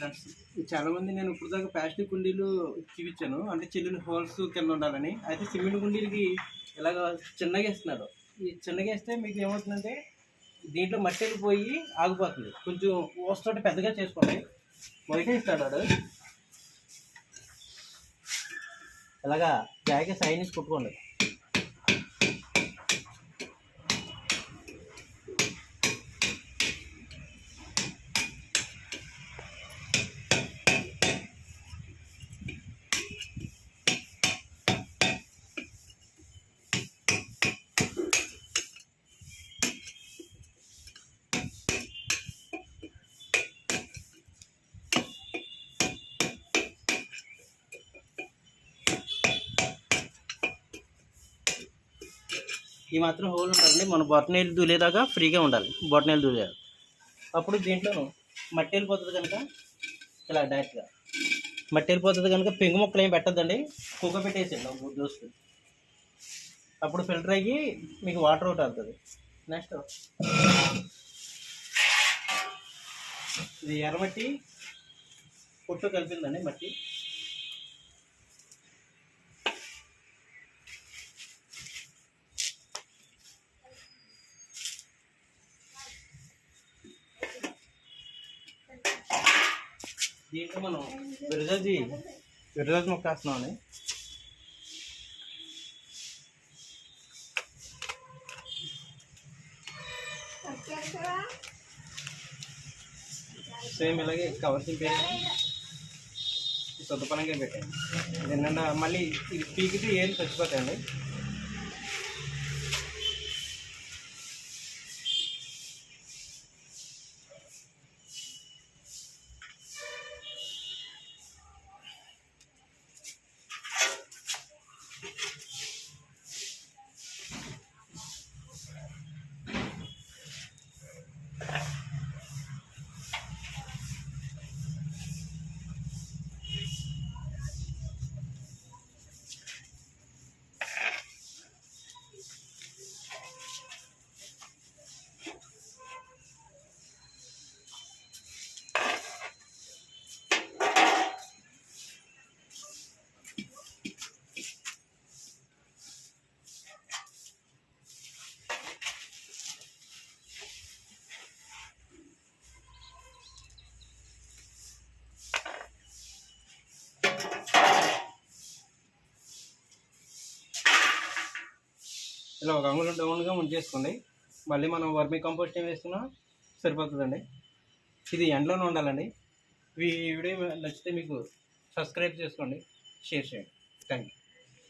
Friends, చాలామంది నేను ఇప్పుడు దాకా ప్లాస్టిక్ కుండీలు చూపించాను, అంటే చిల్లుని హోల్స్ కింద ఉండాలని. అయితే సిమెంట్ కుండీలకి ఇలాగ చిన్నగా ఇస్తున్నారు. ఈ చిన్నగా ఇస్తే మీకు ఏమవుతుందంటే దీంట్లో మట్టి వెళ్ళిపోయి ఆగిపోతుంది. కొంచెం ఓస్తోటి పెద్దగా చేసుకోండి. బయట ఇస్తాడు వాడు. ఇలాగా జాయిగా సైన్స్ కుట్టుకోండి. ఈ మాత్రం హోల్ ఉండాలండి. మన బొట్టనీళ్ళు దూలేదాకా ఫ్రీగా ఉండాలి. బొట్టనీళ్ళు దూలేదు అప్పుడు దీంట్లో మట్టి వెళ్ళిపోతుంది కనుక ఇలా డైరెక్ట్గా మట్టి వెళ్ళిపోతుంది కనుక పెంగు మొక్కలు ఏం పెట్టద్దండి. కుక్క పెట్టేసిండి ఒక దోస్తు. అప్పుడు ఫిల్టర్ అయ్యి మీకు వాటర్ అవుట్ అవుతుంది. నెక్స్ట్ ఇది ఎర్రమట్టి పొట్టు కలిపిందండి. మట్టి దీంట్లో మనం విరజాజి మొక్క వేస్తున్నామని. సేమ్ ఇలాగే కవర్ చింపేసి సొంతపనంగా పెట్టండి. నిన్న మళ్ళీ ఇది పీకితే ఏం చచ్చిపోతాయండి. ఇలా ఒక అంగుళం డౌన్గా ఉంచేసుకోండి. మళ్ళీ మనం వర్మీ కంపోస్ట్ ఏం వేసుకున్నా సరిపోతుందండి. ఇది ఎండలోనే ఉండాలండి. ఈ వీడియో నచ్చితే మీకు సబ్స్క్రైబ్ చేసుకోండి, షేర్ చేయండి. Thank you.